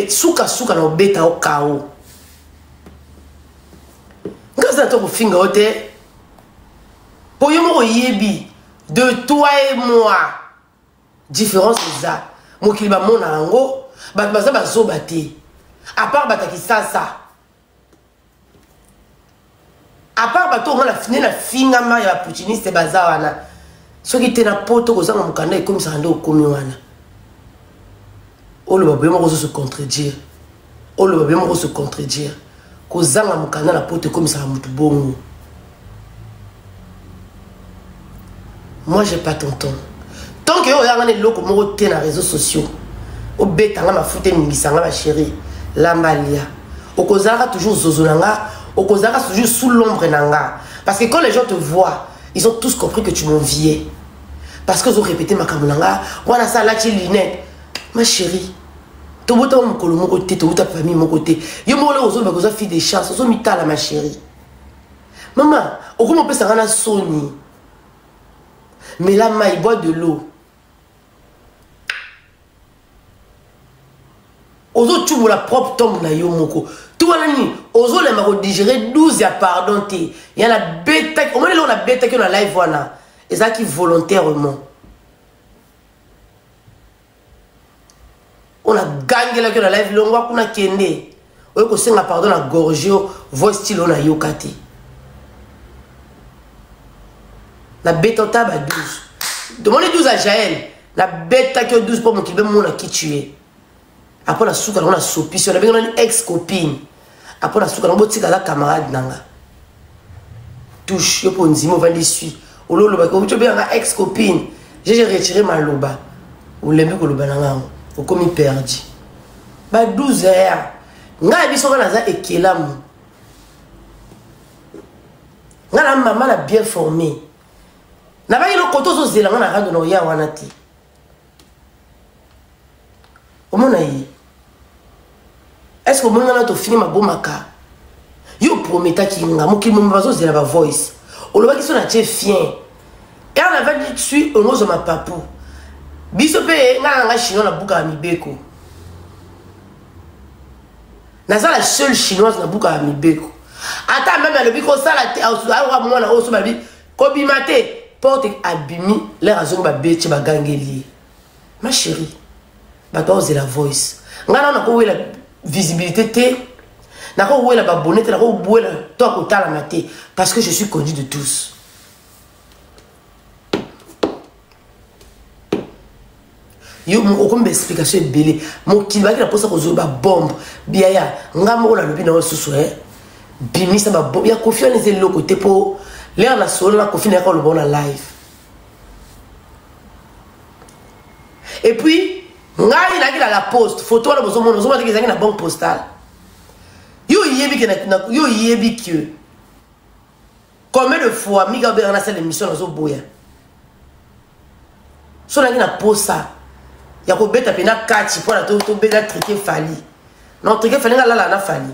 Souka na obeta au kao. Ngaza to finga ote. Pour yo yebi de toi et moi. Différence c'est ça. Mo kiliba mona ngo, baza bazo bate. À part bataki ça. À part bato on la fini la finga ma ya putiniste baza wana. Soki te na poto ko zanga mukanda e comme ça ndo komi wana. Olo babé moko se contredire. Olo babé moko se contredire. Ko zanga mukanda na poto comme ça mutu bongo. Moi j'ai pas ton temps. Tant que yo ya ngane loko moko te na réseaux sociaux. O betanga ma fute mingisanga ma chérie. Lambalia. Okozaka toujours zozonanga, okozaka toujours sous l'ombre nanga. Parce que quand les gens te voient, ils ont tous compris que tu m'enviais. Parce qu'ils ont répété ma kamulanga, wana sa la ti lunette. Ma chérie, to bota mon kolo mon côté, to bota famille mon côté. Yo mo la ozo ba koza fille des chances, ozo mitala ma chérie. Maman, okomo pesa ngana soni. Mais là ma il boit de l'eau. Ozo tu la propre tombe na yo moko. Tu vois nani, ozo le mako digérer 12 ya pardon te. Il y a la bêta, au moins là on a bêta qui on a live wana. Et ça qui volontairement. On a gagné là que la live longue qu'on a kende. On a senga pardon la gorgio, voix style on a yokate. La bêta taba 12. Demandez 12 à Jaël. La bêta qui 12 pour mon qui mon a qui tuer. Après la souka on a sopi, on a bien une ex-copine. Après la souka on a botika la camarade nanga. Touche, yo pour nzimo vandi suit. Ou lo loba ko tu bien une ex-copine. J'ai retiré ma loba. Ou lembe ko loba nanga. Ou comme perdu. Ba 12 heures. Nga biso kana za ekelamu. Nga la maman la bien formée. Na ba yelo koto zo zela nga na rando no ya wana ti. Omona yi. Est-ce que mon gars to fini ma bomaka? Yo prometa ki nga moki mo bazo zela ba voice. O loba ki so na tie fien. Et on avait dit suis on ose ma papou. Biso pe nga chinois na buka mibeko. Naza la seule chinoise na buka mibeko. Ata même le biko ça la awa moi na oso ba bi ko bimate porte abimi les raisons ba beche ba gangeli. Ma chérie. Ba to ose la voice. Nga na ko la visibilité te. Na ko la ba bonete na ko la to ko tala maté parce que je suis connu de tous. Yo mon aucune explication belé mon qui va qui la pose ko zo ba bombe biaya nga mo la lobi na susu bimi ça ba bombe ya confiance les le côté pour l'air la solo la confiance na le bon live. Et puis nga il a qui la poste photo la bozo mono zo ma ki na banque postale. Yo yebi que na yo yebi que combien de fois mi ga be na cette émission na zo boya. So na ki na poste ça. Ya ko beta pena kati pour la to beta triquer fali. Non triquer fali ngala na fali.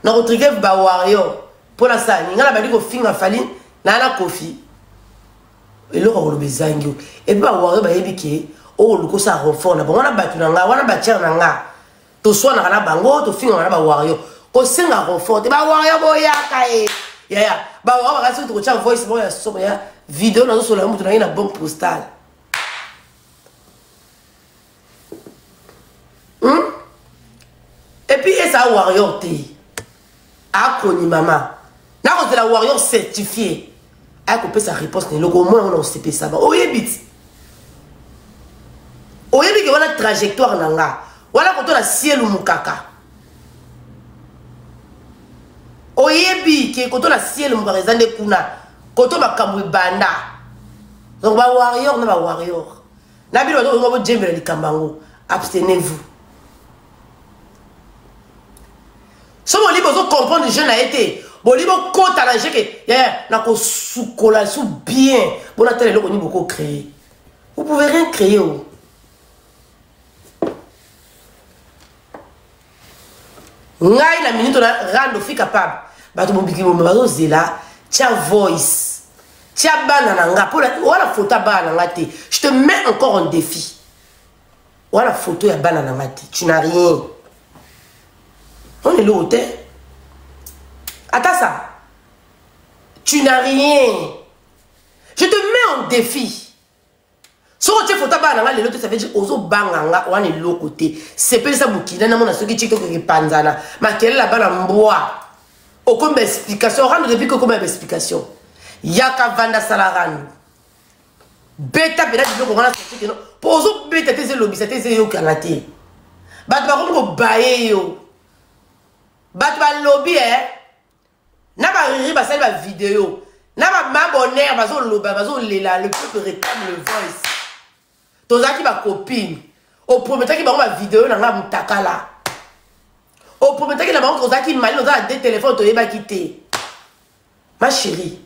Non triquer ba warrior pour la sani ngala ba di ko finga fali na la kofi. Et le ko lo bezangi. Et ba warrior ba yebiki o luko sa renfort na bona batu na nga wana ba tia na nga. To so na bango to finga na ba warrior. Ko singa renfort ba warrior boya kai. Ya ba warrior ba kasi to tia voice boya so ya vidéo na so la mutu na ina banque postale. Et puis, et ça, warrior T. A connu maman. Là, on la warrior certifié. A coupé sa réponse. Au moins, on a CP ça. Oyebit. Oyebit, on a la trajectoire. Voilà quand on a ciel ou moukaka. Oyebit, quand on a ciel ou moukaka. Quand on a kamou banda. Donc, warrior, on a warrior. N'a pas de djembe de kambango. Abstenez-vous. Si vous voulez comprendre les jeunes a été, vous voulez comprendre que sous cola sous bien, vous n'avez pas beaucoup créé. Vous pouvez rien créer. Ngai la minute on a rando fi capable. Bato bobiki bo mazo zela, tia voice. Tia banana nga pour la photo banana te. Je te mets encore en défi. Voilà la photo ya bana na ngati. Tu n'as rien. On est l'autre. Attends ça. Tu n'as rien. Je te mets en défi. Si tu fais bana ngale l'autre, ça veut dire ozo banganga on est l'autre côté. C'est pas ça bukina na mona soki TikTok ki panzana. Ma quelle la bana mboa. Aucune explication. Rendre depuis que comme explication. Yaka vanda salaran. Beta beta du ko ngana soki no. Pozo beta te lobby, c'était yo kanate. Bat ba ko baye yo. Bat ba lobby na ba riri ba sala vidéo. Na ba mabonnaire bazo loba bazo lela le peuple réclame le voice. Tozaki ba copine. Au premier temps qui ba vidéo na nga mutakala. Au premier temps qui na ba tozaki mali no za deux téléphones to yeba kité. Ma chérie,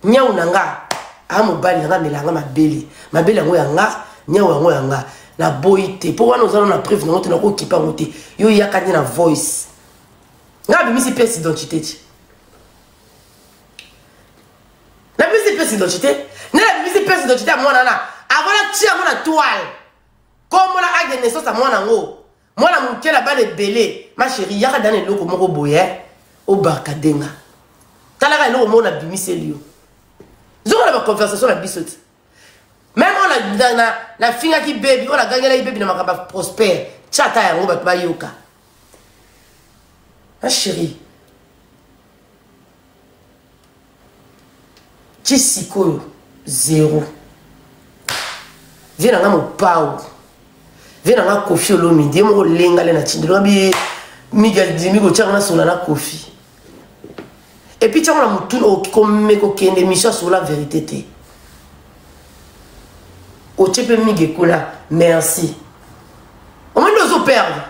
nya unanga a mobali nga melanga mabeli. Mabeli ngo yanga, nya ngo yanga na boité. Pour wana ozana na preuve na ngote na ko kipa ngote. Yo yakani na voice. Nga bimisi pièce d'identité. La musique pièce d'identité. La musique pièce d'identité à moi nana. Avant la tia moi la toile. Comme on a acte de naissance à moi nango. Moi la mouké la balle belé. Ma chérie, yaka dans les locaux moko boye. Au barkadenga. Talaka no mo na bimise lio. Zoro la conversation la bisote. Même on la finga qui baby, on la gagné la baby na makaba prospère. Chata ya ngoba ba yoka. Ma chérie. Jessico zéro. Viens dans mon pao. Viens dans ma Kofi Olomide. Mo lenga le na tindelo bi Miguel Dimi go tchanga sur la Kofi. Et puis tu as mon tour comme ko kende mission sur la vérité té. O tchepe Miguel Kula, merci. On me doit perdre.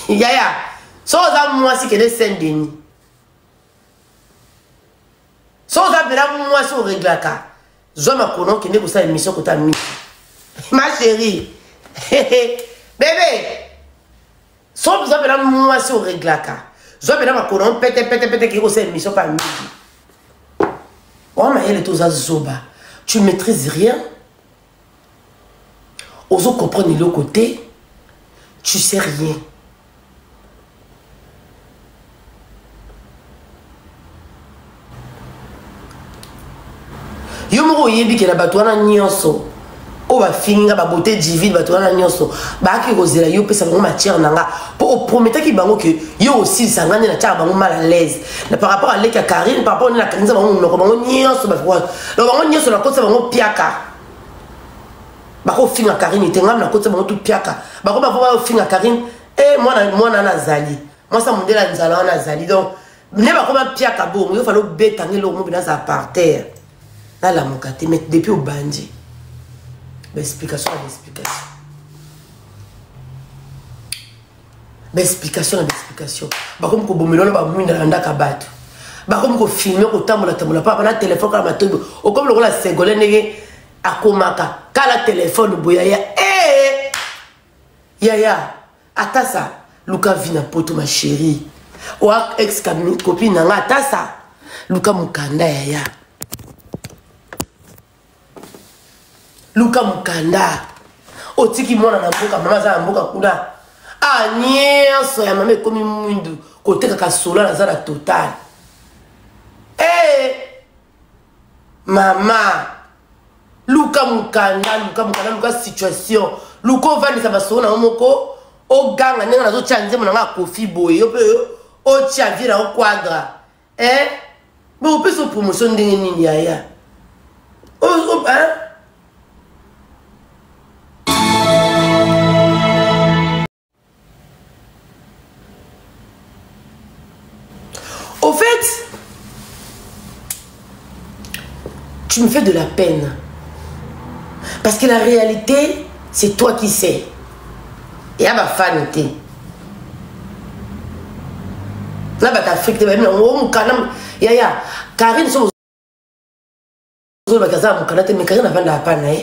Yaya. So za moi si que des Saint-Denis. Sans appeler moi sur réglaka. Je m'appelle qui n'est pas ça émission que tu as mis. Ma chérie. Bébé. Sans appeler moi sur réglaka. Je m'appelle ma couronne pété qui est ça émission par midi. Oh ma elle est aux azoba. Tu maîtrises rien. Oso comprendre le côté. Tu sais rien. Yo moko yebi ke na bato wana nyonso o ba finga ba beauté divine bato wana nyonso ba ki kozela yo pesa bango matière nanga po o promettre ki bango ke yo aussi sangane na tia bango mal à l'aise na par rapport à leka Karine par rapport à la Karine bango noko bango nyonso ba kwa lo bango nyonso na kotsa bango piaka ba ko finga Karine tengam na kotsa bango tout piaka ba ko ba finga Karine mwana nazali moi ça mondela nzala wana nazali donc ne ba ko ba piaka bongo yo falo beta ngelo mo bina sa par terre. Là, la mokate, mais depuis au bandit. Explication. Bah, comme qu'on bombe là, bah, mouine dans la kabatu. Bah, comme qu'on filme, qu'on tambola, pas par la téléphone, quand la tombe, ou comme le rôle à Ségolène, à Komaka, quand la téléphone, bouyaya, yaya, attends ça, Luka vina poto, ma chérie, ou ex-copine, attends ça, Luka Mukanda, yaya. Luka Mukanda otiki mwana na mboka mama za mboka kuna nyeso ya mama komi mwindu koteka kasola na zala total mama Luka Mukanda situation Luka vandi sa basona omoko o ganga nenga na zo chanze mona nga Kofi boye yo pe o tia vira o quadra mais on peut se promotion ndenge nini yaya Au fait, tu me fais de la peine. Parce que la réalité, c'est toi qui sais. Et à ma fanité. Là, bah, Afrique, Yaya, Karine, mais Karine n'a pas de la panne.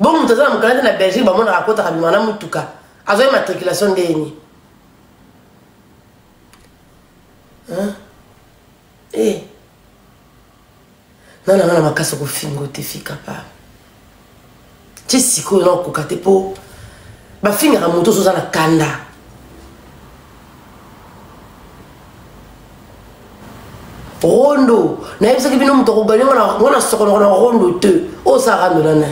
Bon, tu as dit que la Belgique, on a raconté à Mimana Moutuka. A une matriculation d'Eni. Hein? Non, ma casse au film, tu es capable. ti siko na kokate po ba finga moto so na kanda rondo na yebisa ki bino moto ko gagner ngona soko na rondo te o sa rando nana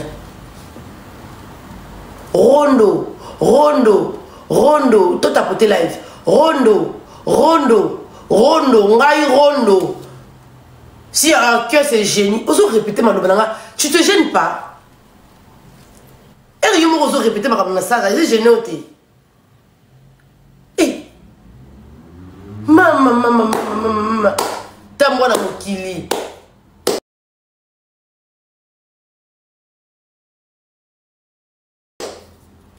rondo to tapoter live rondo ngai rondo. Si un cœur c'est génie, ose répéter ma noblanga, tu te gênes pas. Et rien ose répéter ma noblanga, c'est gêné au thé. Eh, maman, t'as moi dans mon kili.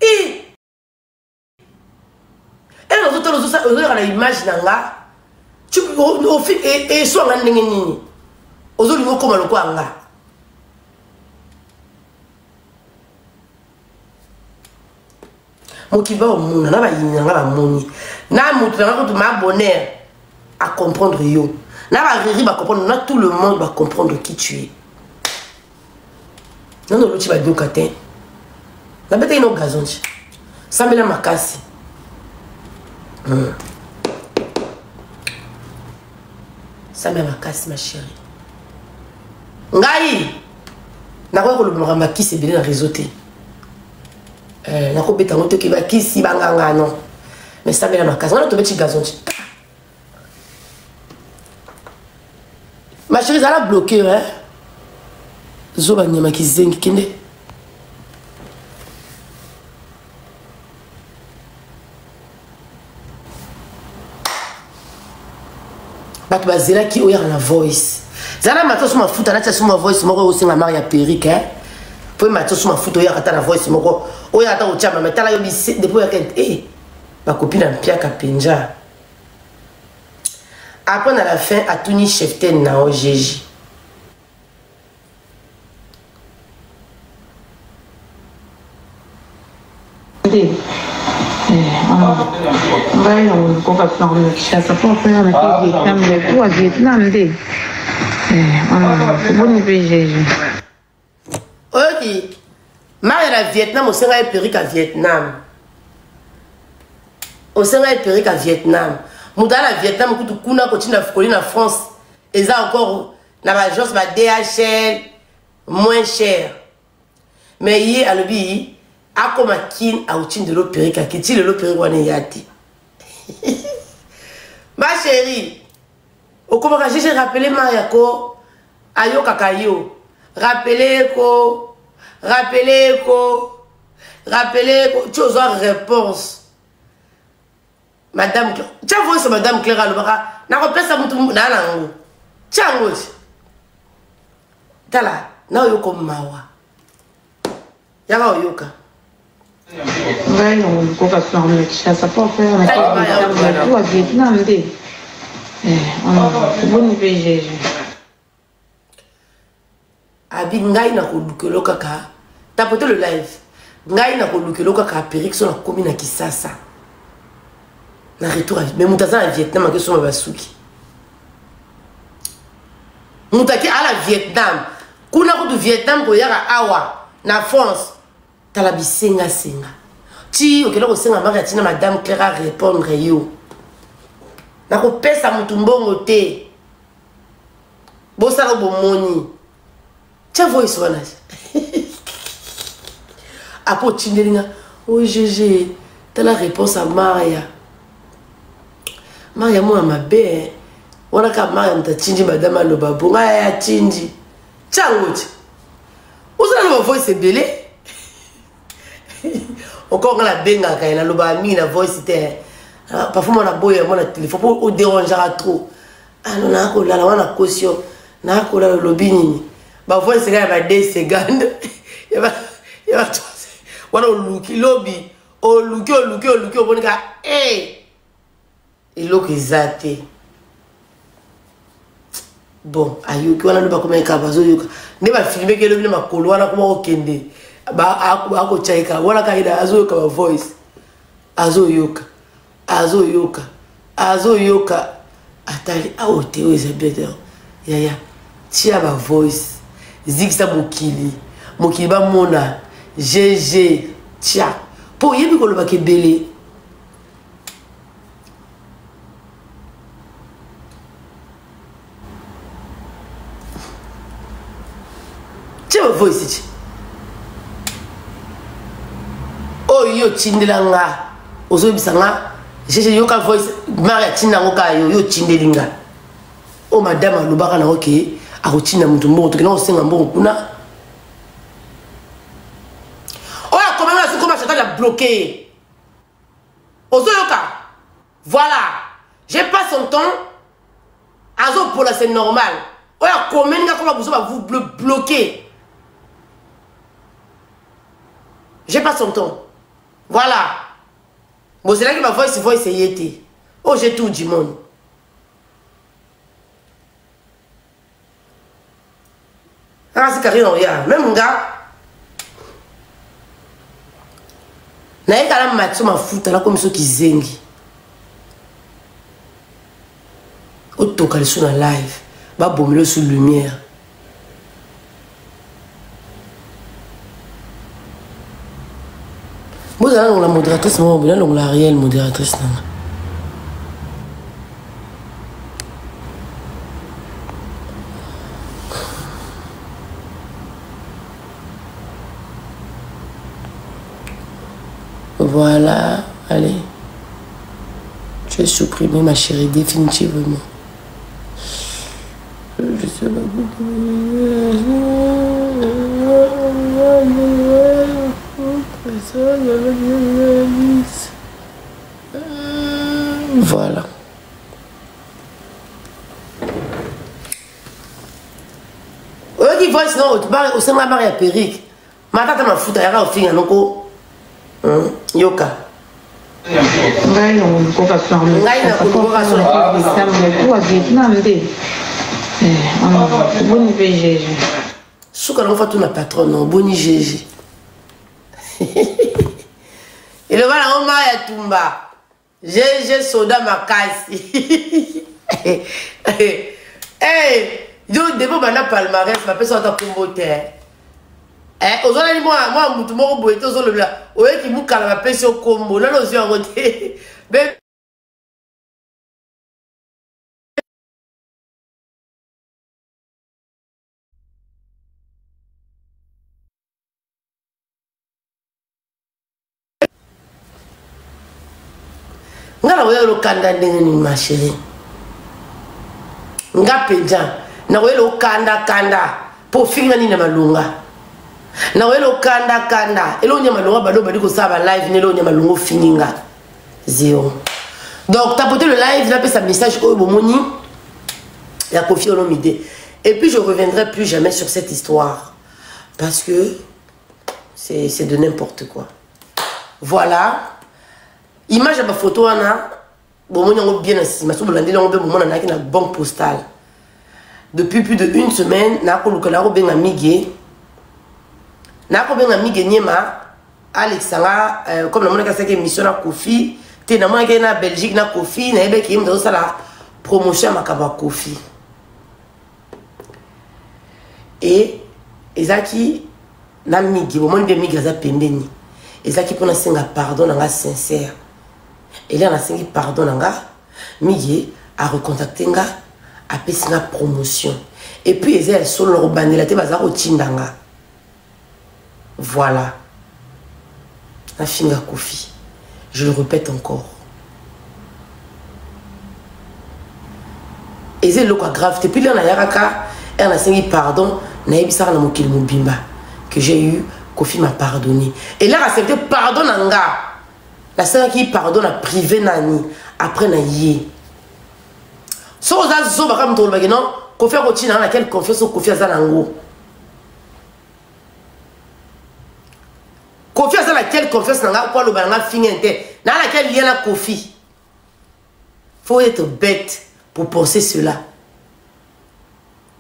Eh, et nous autres, l'image nanga, tu au fil et soit un nini. Ozoli ngoko maloko anga mokiba omuna na ba yina nga ba moni na mutu na ko ma bonheur à comprendre yo na ba riri ba comprendre na tout le monde va comprendre qui tu es non non l'outil ba dokatin na bete ino gazonchi sambela makasi sambela makasi ma chérie ngai nakoya kolobelaka makisi ebele na réseau te nakobeta ngo te ke bakisi banganga non mais sambela makasi wana tobeti gazon ti ma chérie ezala bloqué zo banyamaki zengi kende bato bazelaki oyaka na voice zana mato suma futa na suma voice moko osenga Maria Perique po mato suma futa oya kata na voice moko oya ata ochama metala yo bise depuis ya kente ba copine mpia kapenja après à la fin atuni cheften na ojeji vai on koka plan chasa pour faire na Vietnam le tout à Vietnam dé bon PGG ok Marie la Vietnam au Sénégal Perique à Vietnam au Sénégal Perique à Vietnam muda la Vietnam kutu kuna continue na France et ça encore na agence ba DHL moins cher mais hier à l'obi akoma kin a outin de l'eau Perique à kiti le Perique wana yati ma chérie au comment j'ai rappelé Mariako ayo kakayo rappelez ko tu as une réponse madame tu as vu ça madame Claire Alobaka na remplace ça mutu na nango chango tala na yo ko mawa yaka yoka vai on koka plan chasa pour faire na tout à Vietnam dé bon PGG abi ngai na kolukelo kaka tapoter le live ngai na kolukelo kaka Perique so na komi na Kisasa na retour mais mutaza na Vietnam ke so mabasuki mutaki ala Vietnam kuna ko du Vietnam ko yaka awa na France tala bisenga senga ti okelo ko senga mari atina madame Claire répondre yo na ko pesa mutu mbongo te bosala bomoni tia voice wana apo tindelinga oh GG t'as la réponse à Maria moi ma belle wana ka Maria mtachinji madame aloba bonga ya chinji changochi usana no voice belé encore la benga ka ina loba mi na voice te parfois mon aboya mon téléphone pour déranger trop ah non na ko la wana caution na ko la lobini ba voice ga ba 2 secondes ya ba wana oluki lobi oluki obonika eloko ezate bon ayoki wana loba koma eka bazoyoka nde bafilme ke lobi na makolo wana koma okende akochaika wana kaida azoyoka ba voice azoyoka atali aote o Elizabeth yaya tia ba voice zikisa mokili ba mona GG. Tiens. Pour y aller, il y belé. Tiens, vous ici. Oh, yo, Tindilanga. Ozo bisanga. GG, yo, ka voice. Maria Tindangoka, yo, Tindelinga. Oh, madame, l'obara na ok. A rotina mutumbo, tu kena osenga mbongo kuna. La bloqué. Ozoyoka. Voilà. J'ai pas son temps. Azo pour là c'est normal. Oya comment vous bloquer. J'ai pas son temps. Voilà. Bon c'est là que ma voix c'est yété. Oh j'ai tout du monde. Ah c'est carré non ya. Même mon gars. Naye kala matso mafuta la comme ceux qui zengi. Auto kali sur la live, ba bomelo sous lumière. Vous allez la modératrice, moi vous allez la réelle modératrice. Voilà, allez. Je vais supprimer ma chérie définitivement. Je sais pas. Voilà. Qui voit sinon au sein de la Maria Périque. Ma tante m'a foutu à au fin Yoka. Ngai no koka flamme. Ngai na koka flamme pour Vietnam dé. Boni VG. Souka no fa tout na patron non boni GG. Et le voilà on m'a ya tumba. GG soda makasi. Eh, yo debo bana palmarès ma personne ta comboter. Eh, aujourd'hui moi mutu moko boye to zo le bla. Oye ki mukala ma personne combo na no zio ngote. Ben ngala oye lo kanda ndenge ni ma chérie. Nga penja na oye lo kanda po finga ni na malunga. Na welo kanda elo nyama longa bado badi ko saba live ne lo nyama longo fininga zéro. Donc tapoter le live là pesa message au bomoni ya Koffi Olomide et puis je reviendrai plus jamais sur cette histoire parce que c'est de n'importe quoi. Voilà. Image à ma photo ana bomoni ngo bien assis ma so bolandi ngo be bomona na kina banque postale. Depuis plus de une semaine na ko lukala ko benga migé. Na ko benga mige nyema Alexandra comme na mona ka sake émission na Koffi te na mona ka na Belgique na Koffi na ebe ki mdo sala promotion makaba Koffi et ezaki na mige bo mona be mige za pendeni ezaki pona senga pardon nga sincère et là na sengi pardon nga mige a recontacter nga a pesinga promotion et puis ezali solo robandela te bazako tindanga. Voilà. La finga Koffi. Je le répète encore. Et c'est le quoi grave. Depuis là, on a yaraka, et on a signé pardon. Na ebisa na mokili mobimba que j'ai eu. Koffi m'a pardonné. Et là, accepté pardon nanga. La sœur qui pardonne a privé nani. Après na yé. So oza zo baka mtolo bagi non. Koffi a continué dans laquelle confiance au Koffi azanango. Confiance dans laquelle confiance n'a pas le balanga fini dans laquelle il y a la Koffi. Faut être bête pour penser cela.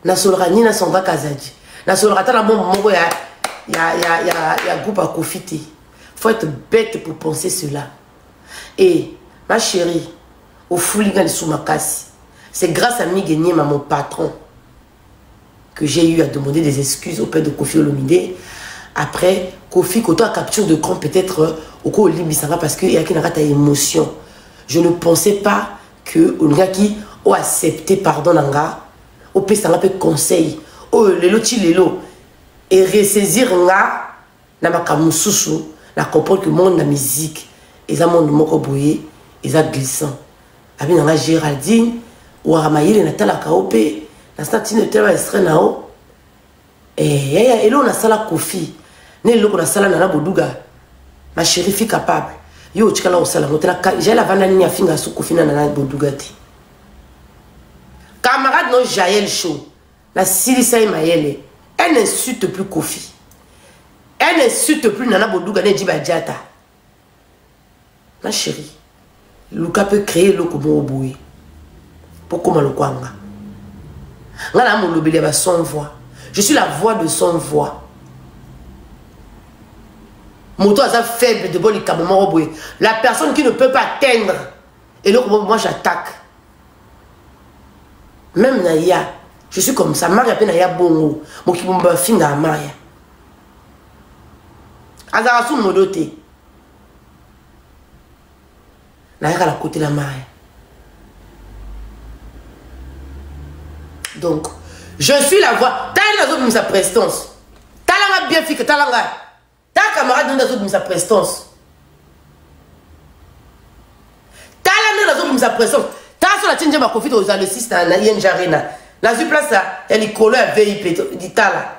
Na solra ni na songa kazadi. Na solra ta na bon mongo ya groupe à Koffi te. Faut être bête pour penser cela. Et ma chérie, au foulinga de Soumakasi, c'est grâce à Mige Nyema, mon patron, que j'ai eu à demander des excuses auprès de Koffi Olomide. après Kofi Koto a capture de camp peut-être au cours de l'Imbisanga parce qu'il y a une émotion. Je ne pensais pas que on a qui a accepté pardon nanga au pestanga peu conseil au lelo ti lelo et ressaisir nga na makamususu na comprendre que monde la musique et ça monde moko boyé et ça glissant abi nanga Géraldine ou Ramayele na tala kaopé na statine tellement extrait nao et là on a sala Kofi né loko na sala na boduga ma chérie fille capable yo tikala o sala motela j'ai la vana ni afinga su Kofi na na boduga ti camarade non Jaël Show la Silisa Mayele elle n'insulte plus Kofi elle n'insulte plus Nana Boduga ne Djiba Diata ma chérie Luka peut créer le komo oboué pourquoi le kwanga ngana mo lobele ba son voix je suis la voix de son voix moto a faible de bon ikaboma oboué la personne qui ne peut pas atteindre et le moi j'attaque même Naya je suis comme ça Maria pe Naya bongo mo ki bomba finga Maria azara sou modote Naya à la côté de la Maria. Donc je suis la voix t'as une sa prestance t'as bien fait que t'as ta camarade dans sa prestance t'as dans sa prestance t'as sur la tienne ma Kofi aux le 6 na Yenjarena la place elle est collée à VIP dit là